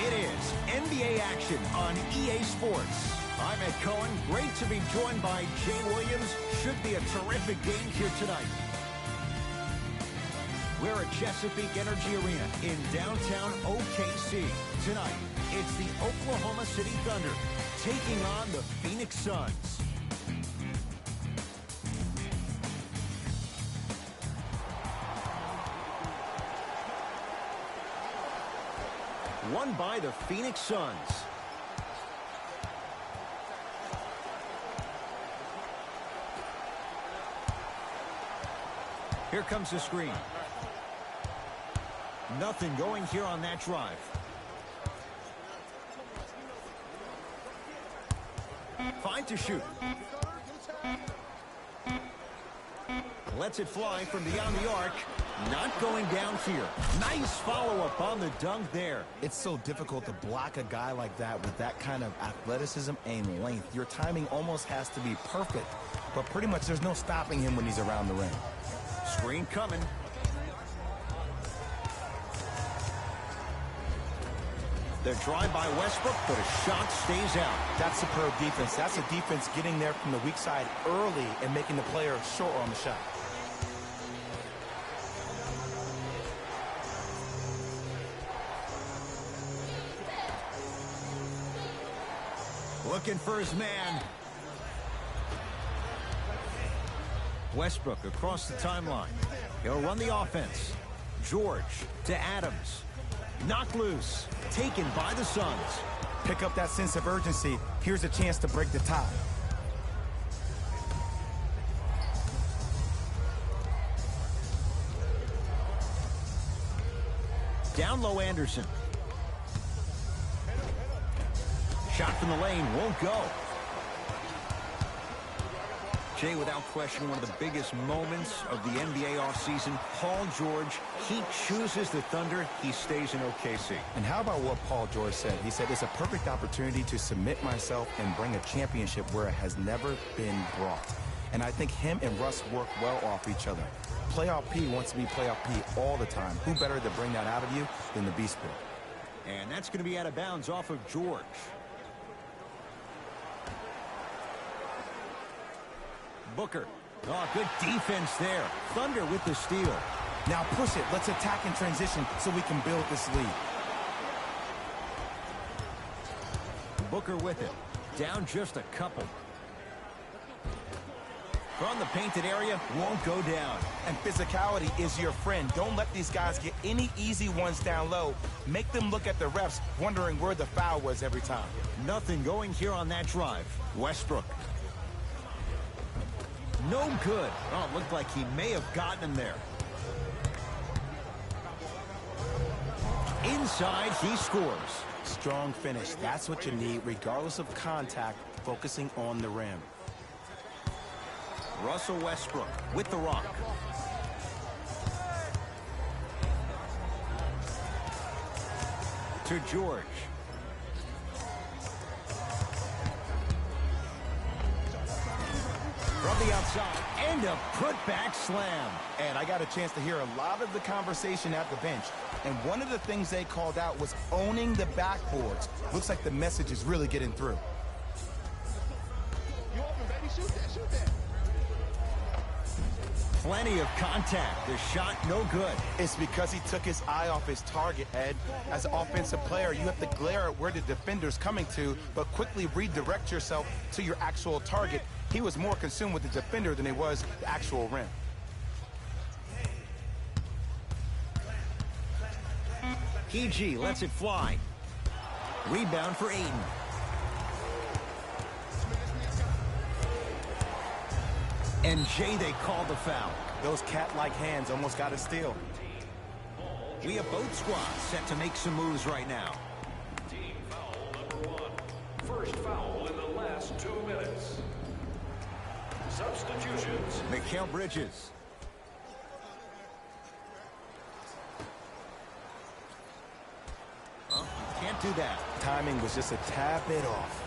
It is NBA action on EA Sports. I'm Ed Cohen. Great to be joined by Jay Williams. Should be a terrific game here tonight. We're at Chesapeake Energy Arena in downtown OKC. Tonight, it's the Oklahoma City Thunder taking on the Phoenix Suns. Won by the Phoenix Suns. Here comes the screen. Nothing going here on that drive. Fine to shoot. Lets it fly from beyond the arc. Not going down here. Nice follow-up on the dunk there. It's so difficult to block a guy like that with that kind of athleticism and length. Your timing almost has to be perfect, but pretty much there's no stopping him when he's around the rim. Screen coming. The drive by Westbrook, but a shot stays out. That's superb defense. That's a defense getting there from the weak side early and making the player short on the shot. Looking for his man. Westbrook across the timeline. He'll run the offense. George to Adams. Knocked loose. Taken by the Suns. Pick up that sense of urgency. Here's a chance to break the tie. Down low, Anderson. Shot from the lane won't go. Jay, without question, one of the biggest moments of the NBA offseason. Paul George, he chooses the Thunder. He stays in OKC. And how about what Paul George said? He said, it's a perfect opportunity to submit myself and bring a championship where it has never been brought. And I think him and Russ work well off each other. Playoff P wants to be playoff P all the time. Who better to bring that out of you than the Beast Boy? And that's going to be out of bounds off of George. Booker. Oh, good defense there. Thunder with the steal. Now push it. Let's attack in transition so we can build this lead. Booker with it. Down just a couple. From the painted area, won't go down. And physicality is your friend. Don't let these guys get any easy ones down low. Make them look at the refs, wondering where the foul was every time. Nothing going here on that drive. Westbrook. No good. Oh, it looked like he may have gotten him there. Inside, he scores. Strong finish. That's what you need, regardless of contact, focusing on the rim. Russell Westbrook with the rock. To George. From the outside, and a putback slam. And I got a chance to hear a lot of the conversation at the bench. And one of the things they called out was owning the backboards. Looks like the message is really getting through. You open, baby. Shoot that, shoot that. Plenty of contact. The shot no good. It's because he took his eye off his target, Ed. As an offensive player, you have to glare at where the defender's coming to, but quickly redirect yourself to your actual target. He was more consumed with the defender than he was the actual rim. PG lets it fly. Rebound for Ayton. And Jay, they called the foul. Those cat-like hands almost got a steal. We have both squads set to make some moves right now. Team foul number 1. First foul in the last 2 minutes. Substitutions. Mikal Bridges. Oh, can't do that. Timing was just a tad bit off.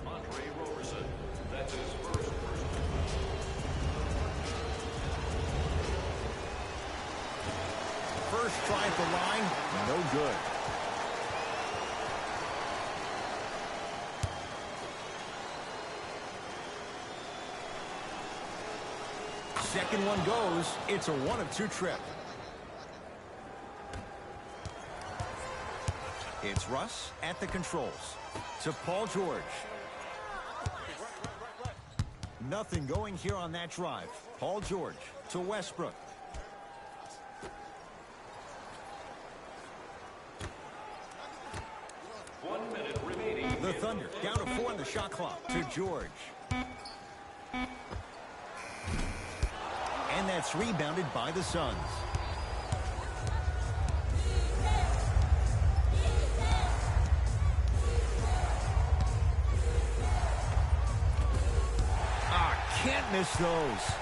21, Andre Roberson. That's his first. First try at the line, no good. Second one goes. It's a 1-of-2 trip. It's Russ at the controls to Paul George. Nothing going here on that drive. Paul George to Westbrook. The Thunder down to 4 on the shot clock to George. And that's rebounded by the Suns. Can't miss those.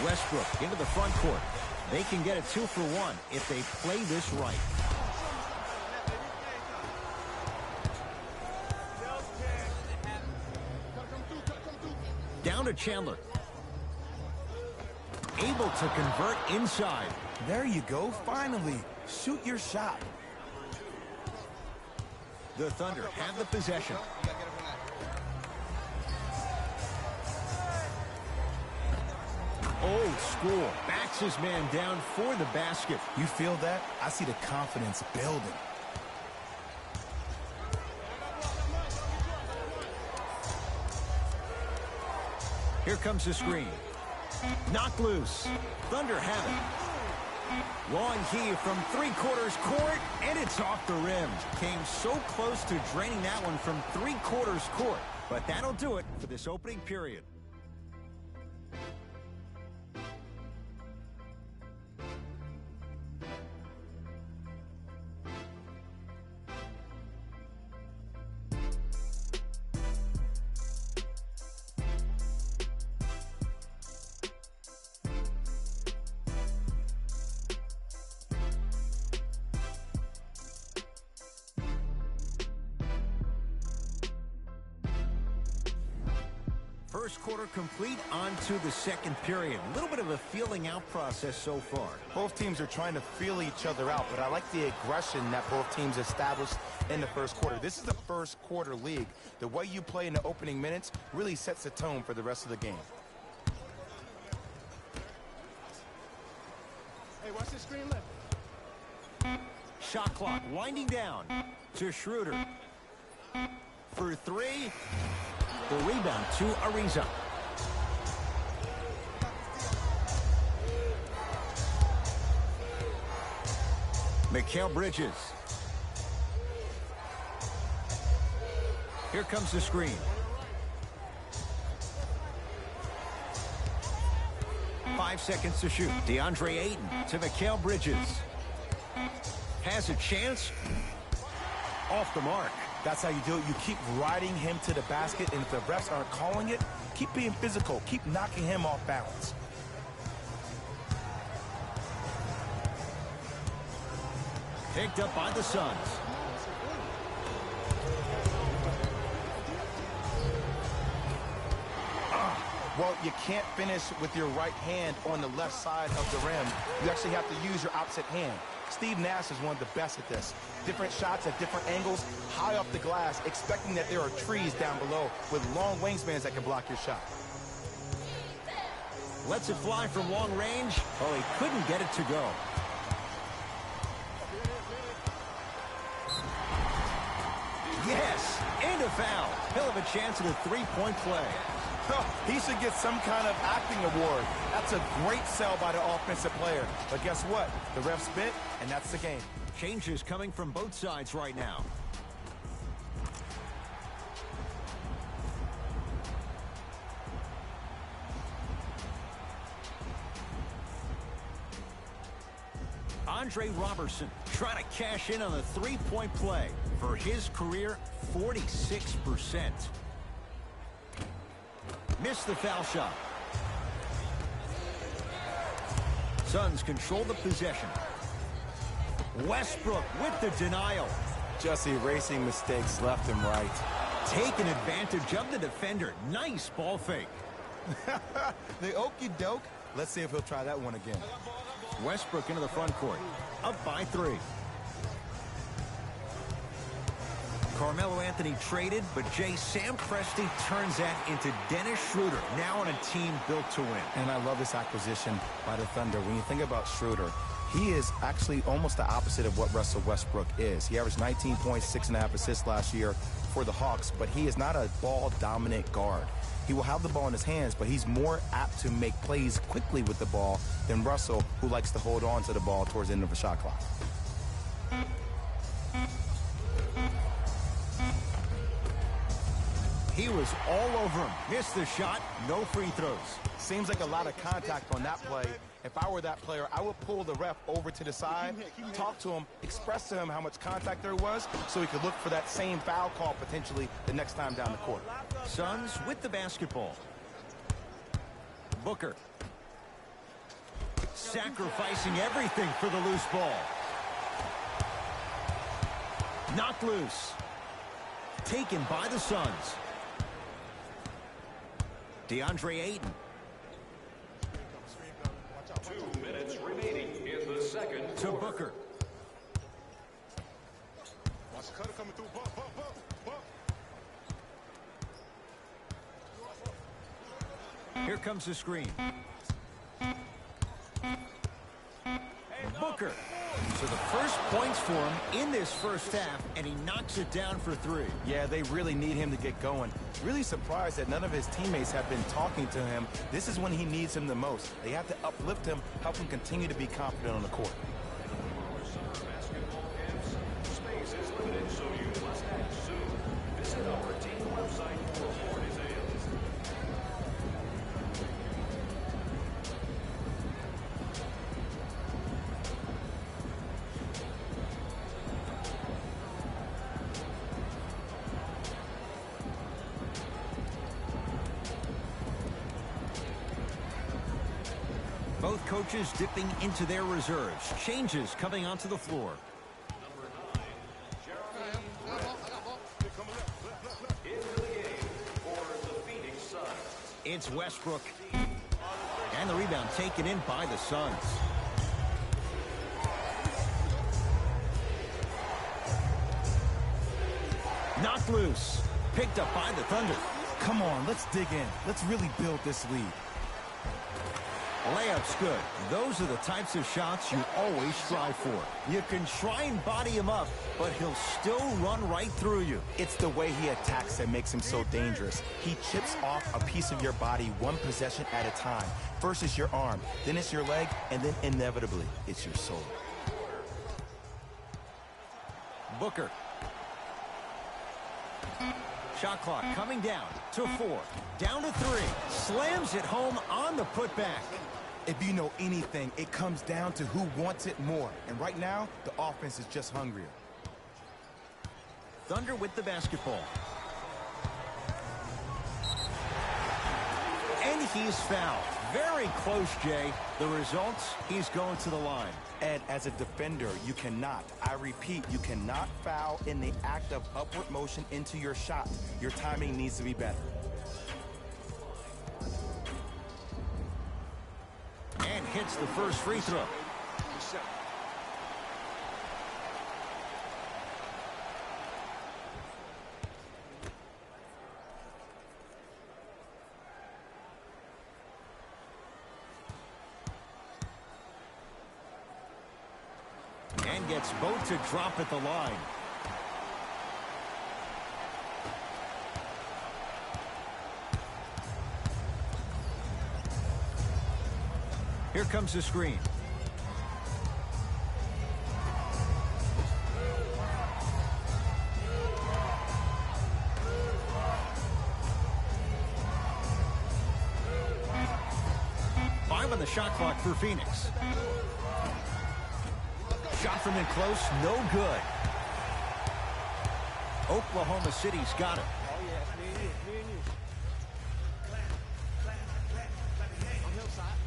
Westbrook into the front court. They can get a 2-for-1 if they play this right. Down to Chandler. Able to convert inside. There you go. Finally, shoot your shot. The Thunder have the possession. Old school. Backs his man down for the basket. You feel that? I see the confidence building. Here comes the screen. Knocked loose. Thunder have it. Long heave from three-quarters court, and it's off the rim. Came so close to draining that one from three-quarters court. But that'll do it for this opening period. First quarter complete, on to the second period. A little bit of a feeling out process so far. Both teams are trying to feel each other out, but I like the aggression that both teams established in the first quarter. This is a first quarter league. The way you play in the opening minutes really sets the tone for the rest of the game. Hey, watch this screen left. Shot clock winding down to Schroeder. For three. The rebound to Ariza. Mikal Bridges. Here comes the screen. 5 seconds to shoot. DeAndre Ayton to Mikal Bridges. Has a chance. Off the mark. That's how you do it. You keep riding him to the basket, and if the refs aren't calling it, keep being physical. Keep knocking him off balance. Picked up by the Suns. Well, you can't finish with your right hand on the left side of the rim. You actually have to use your opposite hand. Steve Nash is one of the best at this. Different shots at different angles, high off the glass, expecting that there are trees down below with long wingspans that can block your shot. Lets it fly from long range. Oh, he couldn't get it to go. Yes, and a foul. He'll have a chance at a three-point play. He should get some kind of acting award. That's a great sell by the offensive player. But guess what? The ref spit, and that's the game. Changes coming from both sides right now. Andre Robertson trying to cash in on the three-point play. For his career, 46%. Missed the foul shot. Suns control the possession. Westbrook with the denial. Just erasing mistakes left and right. Taking advantage of the defender. Nice ball fake. The okie doke. Let's see if he'll try that one again. Westbrook into the front court. Up by 3. Carmelo Anthony traded, but Sam Presti turns that into Dennis Schroeder, now on a team built to win. And I love this acquisition by the Thunder. When you think about Schroeder, he is actually almost the opposite of what Russell Westbrook is. He averaged 19 points, 6.5 assists last year for the Hawks, but he is not a ball-dominant guard. He will have the ball in his hands, but he's more apt to make plays quickly with the ball than Russell, who likes to hold on to the ball towards the end of a shot clock. He was all over him. Missed the shot, no free throws. Seems like a lot of contact on that play. If I were that player, I would pull the ref over to the side, talk to him, express to him how much contact there was so he could look for that same foul call potentially the next time down the court. Suns with the basketball. Booker. Sacrificing everything for the loose ball. Knocked loose. Taken by the Suns. DeAndre Ayton. 2 minutes remaining in the second To quarter. Booker. Watch the cutter coming through. Buck. Here comes the screen. Booker. So the first points for him in this first half, and he knocks it down for 3. Yeah, they really need him to get going. Really surprised that none of his teammates have been talking to him. This is when he needs him the most. They have to uplift him, help him continue to be confident on the court. Summer basketball camps. Space is limited, so you must act soon. Visit our team website for more details. Both coaches dipping into their reserves. Changes coming onto the floor. Into the game for the Phoenix Suns. It's Westbrook. And the rebound taken in by the Suns. Knocked loose. Picked up by the Thunder. Come on, let's dig in. Let's really build this lead. Layup's good. Those are the types of shots you always strive for. You can try and body him up, but he'll still run right through you. It's the way he attacks that makes him so dangerous. He chips off a piece of your body one possession at a time. First it's your arm, then it's your leg, and then inevitably it's your soul. Booker. Shot clock coming down to 4. Down to 3. Slams it home on the putback. If you know anything, it comes down to who wants it more. And right now, the offense is just hungrier. Thunder with the basketball. And he's fouled. Very close, Jay. The results, he's going to the line. Ed, as a defender, you cannot, I repeat, you cannot foul in the act of upward motion into your shot. Your timing needs to be better. And hits the first free throw. And gets both to drop at the line. Here comes the screen. Five on the shot clock for Phoenix. Shot from in close, no good. Oklahoma City's got it. Oh, yeah, it's me and you. I'm hillside.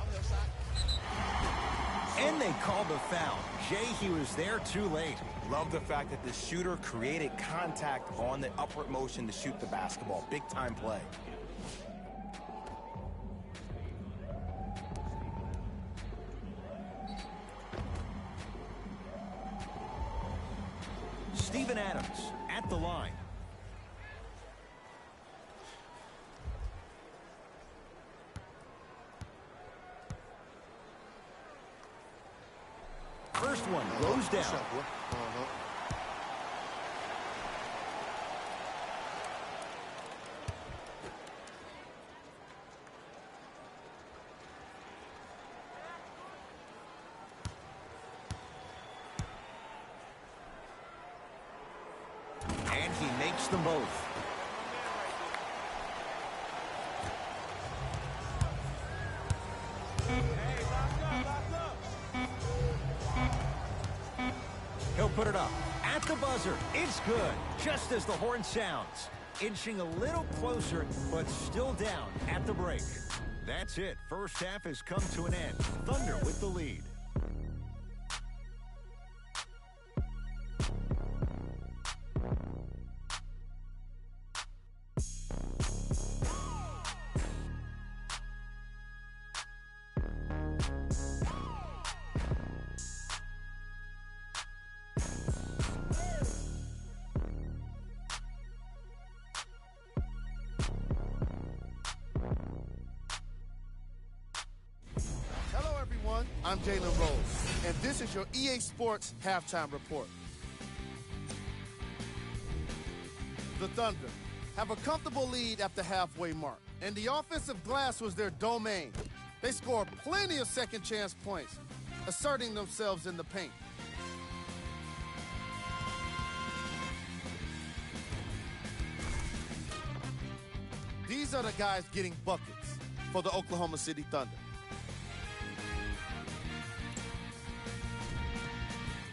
And they called the foul. Jay, he was there too late. Love the fact that the shooter created contact on the upward motion to shoot the basketball. Big time play. Steven Adams at the line. First one goes down. And he makes them both. He'll put it up at the buzzer. It's good, just as the horn sounds. Inching a little closer, but still down at the break. That's it. First half has come to an end. Thunder with the lead. I'm Jalen Rose, and this is your EA Sports Halftime Report. The Thunder have a comfortable lead at the halfway mark, and the offensive glass was their domain. They scored plenty of second-chance points, asserting themselves in the paint. These are the guys getting buckets for the Oklahoma City Thunder.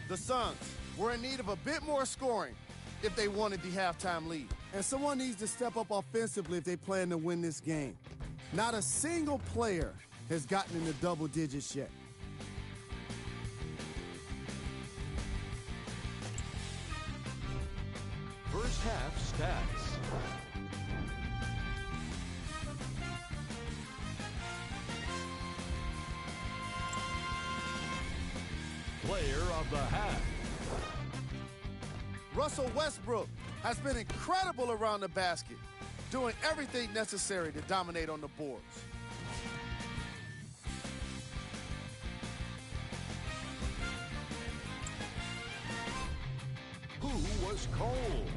The Suns were in need of a bit more scoring if they wanted the halftime lead. And someone needs to step up offensively if they plan to win this game. Not a single player has gotten into double digits yet. First half stats. Player of the half. Russell Westbrook has been incredible around the basket, doing everything necessary to dominate on the boards. Who was cold?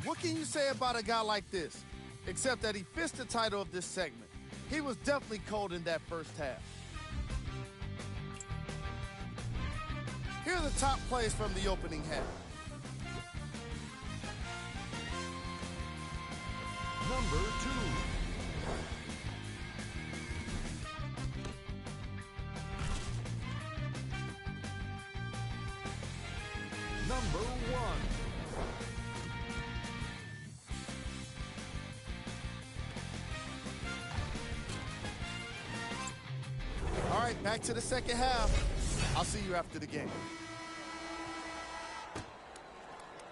What can you say about a guy like this, except that he fits the title of this segment? He was definitely cold in that first half. Here are the top plays from the opening half. Number 2. Number 1. All right, back to the second half. I'll see you after the game.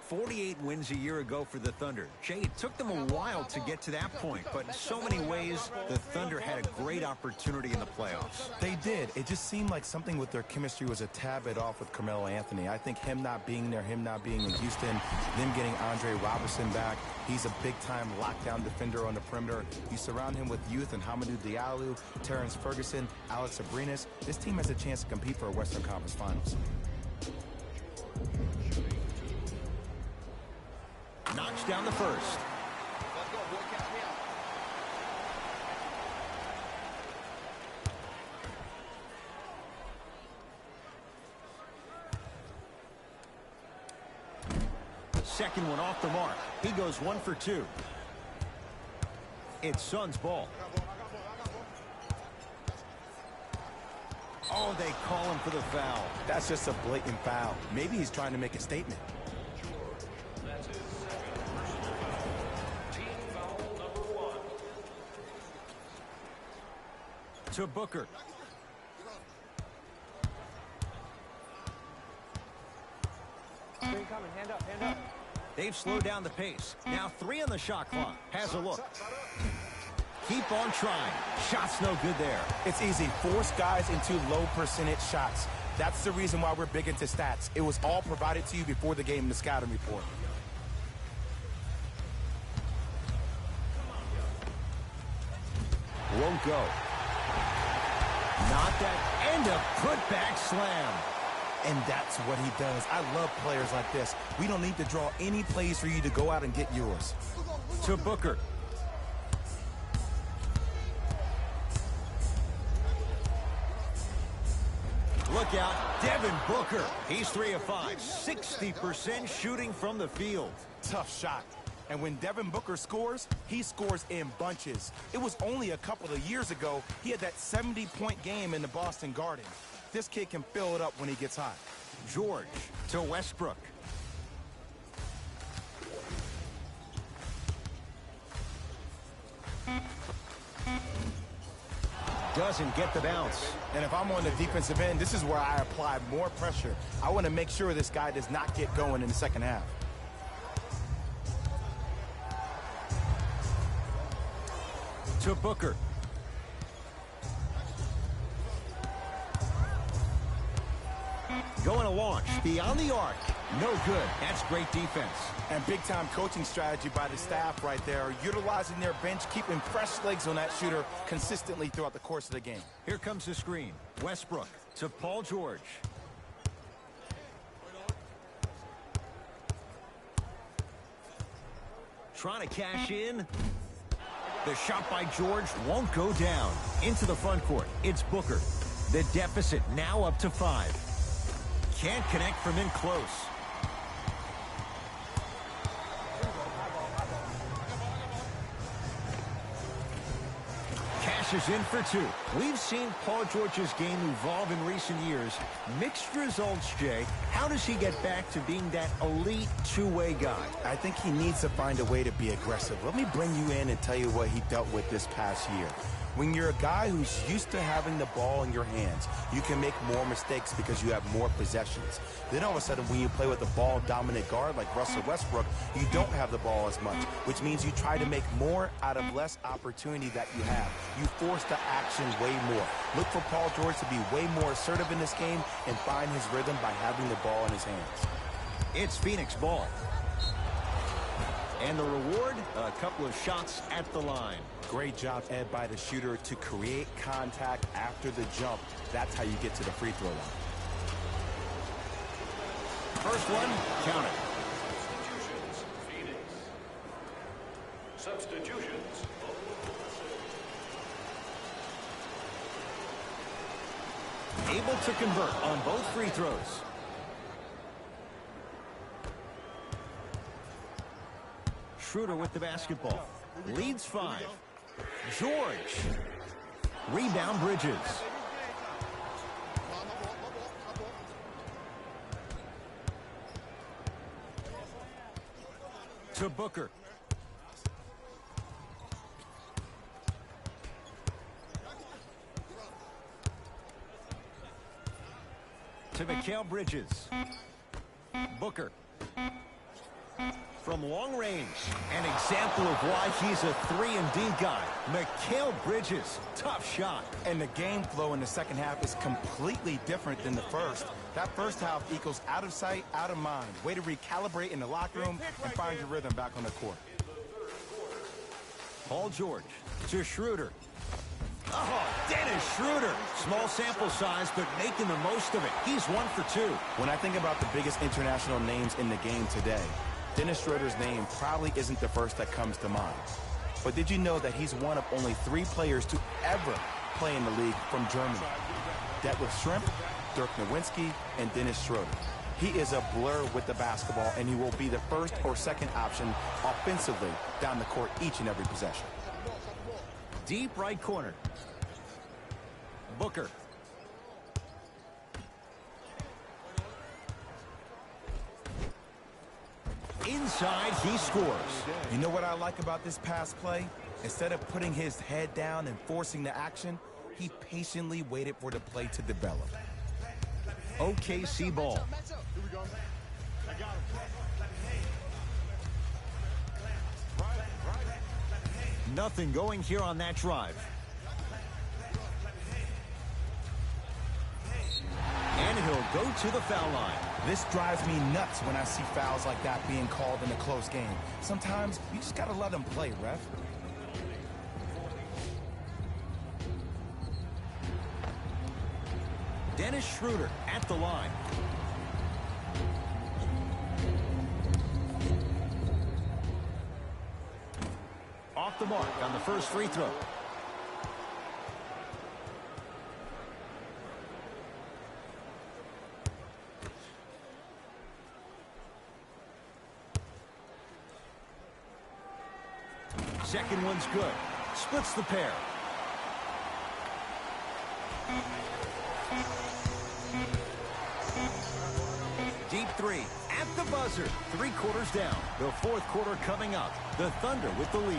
48 wins a year ago for the Thunder. Jay, it took them a while to get to that point, but in so many ways, the Thunder had a great opportunity in the playoffs. They did. It just seemed like something with their chemistry was a tad bit off with Carmelo Anthony. I think him not being there, him not being in Houston, them getting Andre Robertson back. He's a big-time lockdown defender on the perimeter. You surround him with youth and Hamidou Diallo, Terrence Ferguson, Alex Abrines. This team has a chance to compete for a Western Conference Finals. Knocks down the first. Second one off the mark. He goes 1 for 2. It's Suns ball. Oh, they call him for the foul. That's just a blatant foul. Maybe he's trying to make a statement. That's his second personal foul. Team foul number 1. To Booker. Screen coming, hand up, hand up. They've slowed down the pace. Now 3 on the shot clock. Has a look. Keep on trying. Shot's no good there. It's easy. Force guys into low percentage shots. That's the reason why we're big into stats. It was all provided to you before the game in the scouting report. Won't go. Not that, and a putback slam. And that's what he does. I love players like this. We don't need to draw any plays for you to go out and get yours. To Booker. Look out, Devin Booker. He's 3 of 5, 60% shooting from the field. Tough shot. And when Devin Booker scores, he scores in bunches. It was only a couple of years ago he had that 70-point game in the Boston Garden. This kid can fill it up when he gets hot. George to Westbrook. Doesn't get the bounce. And if I'm on the defensive end, this is where I apply more pressure. I want to make sure this guy does not get going in the second half. To Booker. Going to launch beyond the arc. No good. That's great defense. And big-time coaching strategy by the staff right there, utilizing their bench, keeping fresh legs on that shooter consistently throughout the course of the game. Here comes the screen. Westbrook to Paul George. Trying to cash in. The shot by George won't go down. Into the front court, it's Booker. The deficit now up to 5. Can't connect from in close. Cashes in for 2. We've seen Paul George's game evolve in recent years. Mixed results, Jay. How does he get back to being that elite two-way guy? I think he needs to find a way to be aggressive. Let me bring you in and tell you what he dealt with this past year. When you're a guy who's used to having the ball in your hands, you can make more mistakes because you have more possessions. Then all of a sudden, when you play with a ball-dominant guard like Russell Westbrook, you don't have the ball as much, which means you try to make more out of less opportunity that you have. You force the action way more. Look for Paul George to be way more assertive in this game and find his rhythm by having the ball in his hands. It's Phoenix ball. And the reward, a couple of shots at the line. Great job, Ed, by the shooter to create contact after the jump. That's how you get to the free throw line. First one, count it. Substitutions, Phoenix. Substitutions. Able to convert on both free throws. Schroeder with the basketball. Leads 5. George. Rebound Bridges. To Booker. To Mikal Bridges. Booker. From long range, an example of why he's a 3-and-D guy. Mikal Bridges, tough shot. And the game flow in the second half is completely different than the first. That first half equals out of sight, out of mind. Way to recalibrate in the locker room and find your rhythm back on the court. Paul George to Schroeder. Oh, Dennis Schroeder. Small sample size, but making the most of it. He's 1 for 2. When I think about the biggest international names in the game today, Dennis Schroeder's name probably isn't the first that comes to mind. But did you know that he's one of only 3 players to ever play in the league from Germany? Detlef Schrempf, Dirk Nowitzki, and Dennis Schroeder. He is a blur with the basketball, and he will be the first or second option offensively down the court each and every possession. Deep right corner. Booker. Inside, he scores. You know what I like about this pass play? Instead of putting his head down and forcing the action, he patiently waited for the play to develop. OKC ball. Here we go. I got him. Nothing going here on that drive. And he'll go to the foul line. This drives me nuts when I see fouls like that being called in a close game. Sometimes you just got to let them play, ref. Dennis Schroeder at the line. Off the mark on the first free throw. Second one's good. Splits the pair. Deep three at the buzzer. 3 quarters down. The fourth quarter coming up. The Thunder with the lead.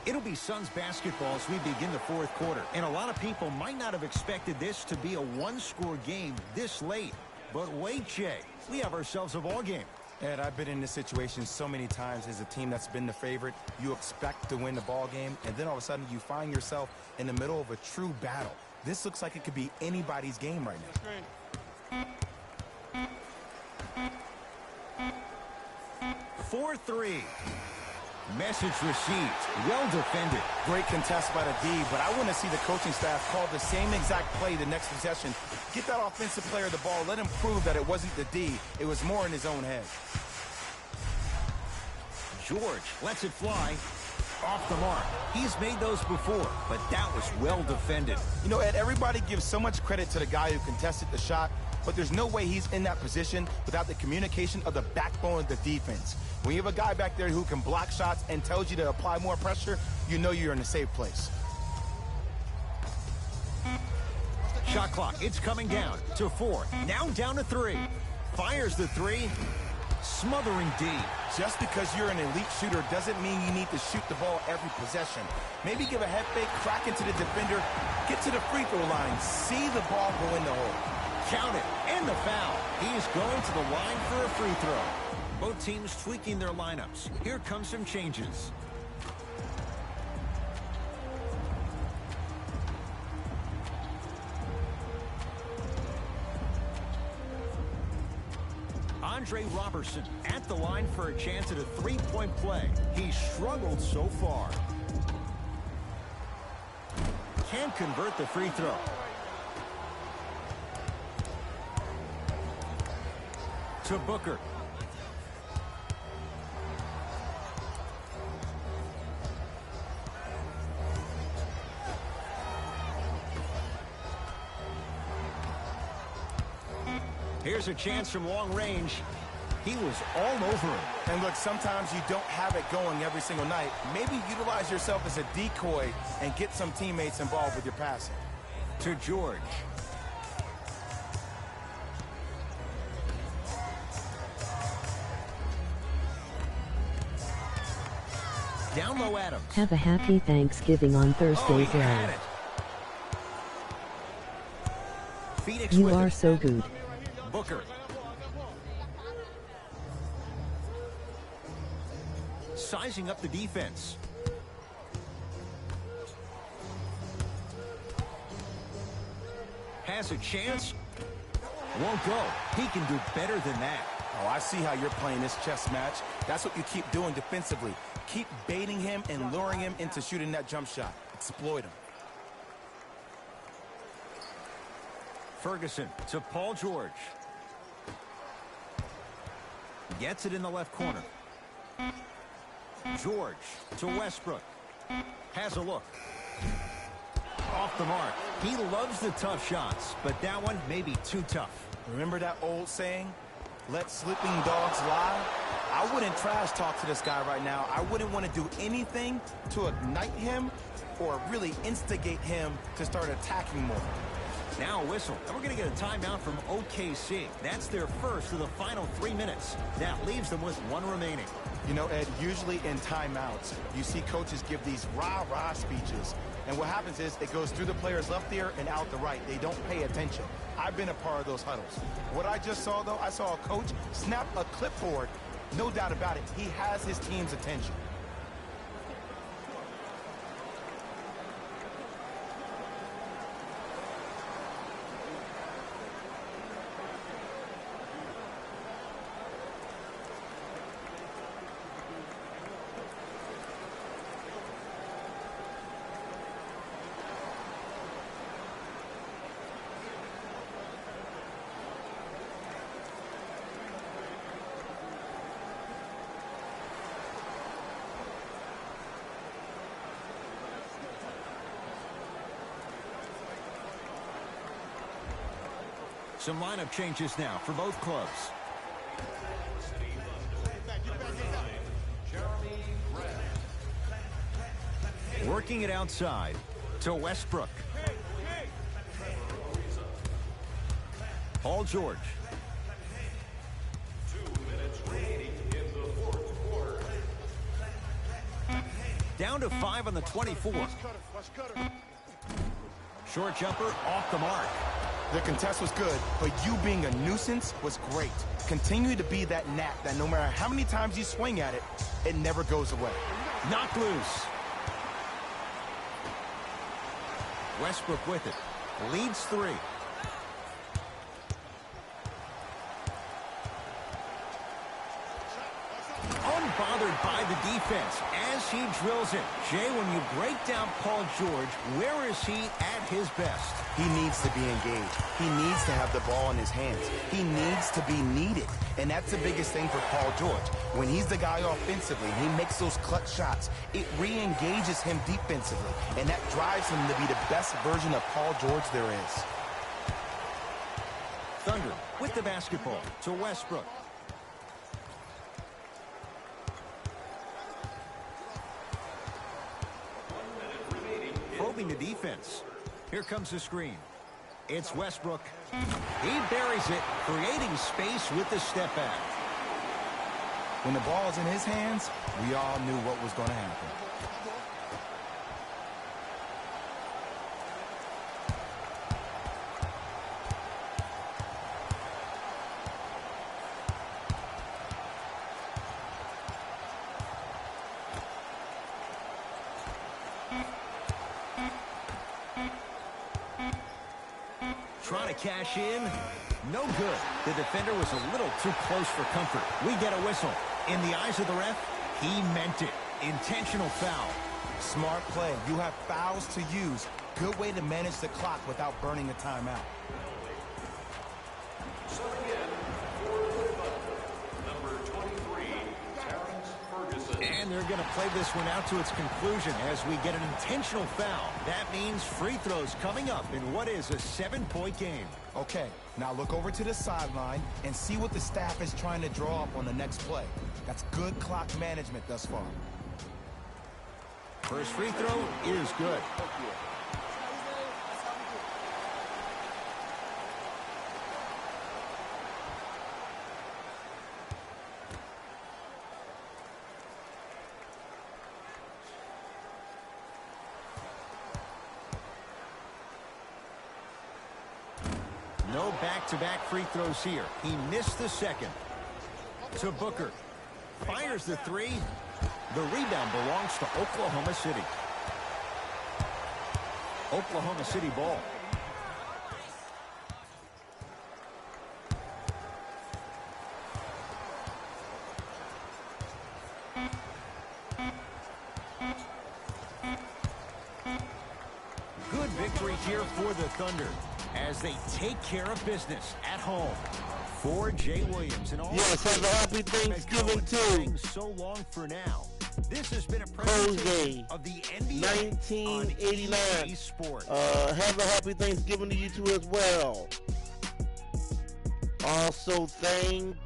It'll be Suns basketball as we begin the fourth quarter. And a lot of people might not have expected this to be a one-score game this late. But wait, Jay, we have ourselves a ball game. Ed, I've been in this situation so many times as a team that's been the favorite. You expect to win the ball game, and then all of a sudden you find yourself in the middle of a true battle. This looks like it could be anybody's game right now. 4-3. Message received. Well defended. Great contest by the D, but I want to see the coaching staff call the same exact play the next possession. Get that offensive player the ball. Let him prove that it wasn't the D. It was more in his own head. George lets it fly. Off the mark. He's made those before, but that was well defended. You know, Ed, everybody gives so much credit to the guy who contested the shot, but there's no way he's in that position without the communication of the backbone of the defense. When you have a guy back there who can block shots and tells you to apply more pressure, you know you're in a safe place. Shot clock, it's coming down to 4. Now down to 3. Fires the 3. Smothering D. Just because you're an elite shooter doesn't mean you need to shoot the ball every possession. Maybe give a head fake, crack into the defender, get to the free throw line, see the ball go in the hole. Count it, and the foul. He's going to the line for a free throw. Both teams tweaking their lineups. Here comes some changes. Andre Robertson at the line for a chance at a three-point play. He struggled so far. Can't convert the free throw. To Booker. Here's a chance from long range. He was all over him. And look, sometimes you don't have it going every single night. Maybe utilize yourself as a decoy and get some teammates involved with your passing. To George. Down low Adams. Have a happy Thanksgiving on Thursday, he had bro. it. Phoenix You with are it. so good. Booker. Sizing up the defense. Has a chance. Won't go. He can do better than that. Oh, I see how you're playing this chess match. That's what you keep doing defensively. Keep baiting him and luring him into shooting that jump shot. Exploit him. Ferguson to Paul George. Gets it in the left corner. George to Westbrook. Has a look. Off the mark. He loves the tough shots, but that one may be too tough. Remember that old saying? Let sleeping dogs lie? I wouldn't trash talk to this guy right now. I wouldn't want to do anything to ignite him or really instigate him to start attacking more. Now a whistle, and we're going to get a timeout from OKC. That's their first of the final 3 minutes. That leaves them with one remaining. You know, Ed, usually in timeouts, you see coaches give these rah-rah speeches. And what happens is it goes through the players left ear and out the right. They don't pay attention. I've been a part of those huddles. What I just saw, though, I saw a coach snap a clipboard. No doubt about it. He has his team's attention. Some lineup changes now for both clubs. Working it outside to Westbrook. Paul George. 2 minutes remaining in the fourth quarter. Down to 5 on the 24. Let's cut her. Short jumper off the mark. The contest was good, but you being a nuisance was great. Continue to be that gnat that no matter how many times you swing at it, it never goes away. Knocked loose. Westbrook with it. Leads 3. Unbothered by the defense as he drills it. Jay, when you break down Paul George, where is he at his best? He needs to be engaged. He needs to have the ball in his hands. He needs to be needed. And that's the biggest thing for Paul George. When he's the guy offensively, he makes those clutch shots. It re-engages him defensively. And that drives him to be the best version of Paul George there is. Thunder with the basketball to Westbrook. Probing the defense. Here comes the screen. It's Westbrook. He buries it, creating space with the step back. When the ball's in his hands, we all knew what was going to happen. Trying to cash in. No good. The defender was a little too close for comfort. We get a whistle. In the eyes of the ref, he meant it. Intentional foul. Smart play. You have fouls to use. Good way to manage the clock without burning a timeout. So again, for the Thunder, number 23, Terrence Ferguson. And they're going to play this one out to its conclusion as we get an intentional foul. That means free throws coming up in what is a 7-point game. Okay, now look over to the sideline and see what the staff is trying to draw up on the next play. That's good clock management thus far. First free throw is good. No back-to-back free throws here. He missed the second. To Booker. Fires the 3. The rebound belongs to Oklahoma City. Oklahoma City ball. Good victory here for the Thunder as they take care of business at home. For Jay Williams and all. Yes, have a happy Thanksgiving too. So long for now. This has been a Jose, presentation of the NBA 1989. on EA Sports. Have a happy Thanksgiving to you too as well. Also thank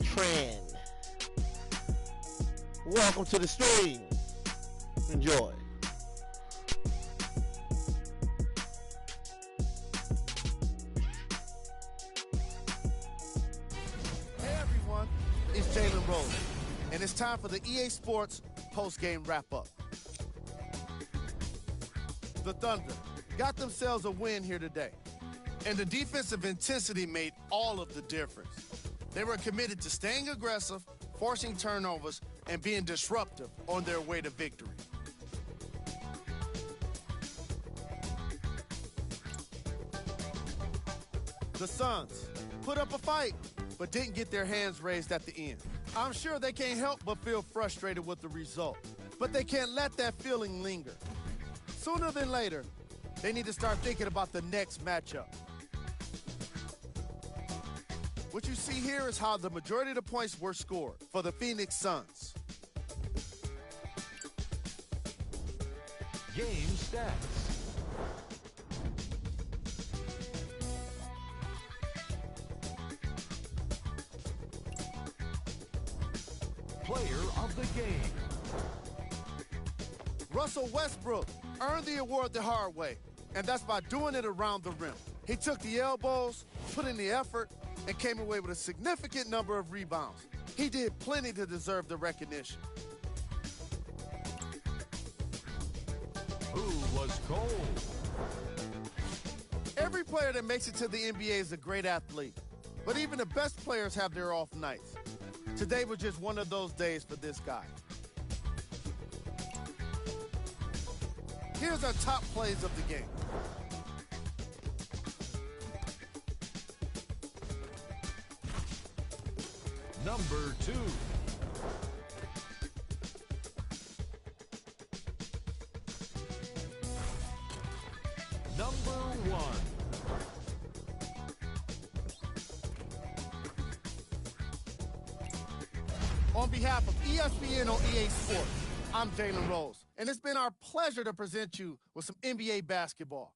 Tran. Welcome to the stream. Enjoy. Jalen Rose, and it's time for the EA Sports post-game wrap-up. The Thunder got themselves a win here today, and the defensive intensity made all of the difference. They were committed to staying aggressive, forcing turnovers, and being disruptive on their way to victory. The Suns put up a fight, but didn't get their hands raised at the end. I'm sure they can't help but feel frustrated with the result, but they can't let that feeling linger. Sooner than later, they need to start thinking about the next matchup. What you see here is how the majority of the points were scored for the Phoenix Suns. Game stats. Player of the game. Russell Westbrook earned the award the hard way, and that's by doing it around the rim. He took the elbows, put in the effort, and came away with a significant number of rebounds. He did plenty to deserve the recognition. Who was cold? Every player that makes it to the NBA is a great athlete, but even the best players have their off nights. Today was just one of those days for this guy. Here's our top plays of the game. Number 2. Number 1. On behalf of ESPN on EA Sports, I'm Jalen Rose, and it's been our pleasure to present you with some NBA basketball.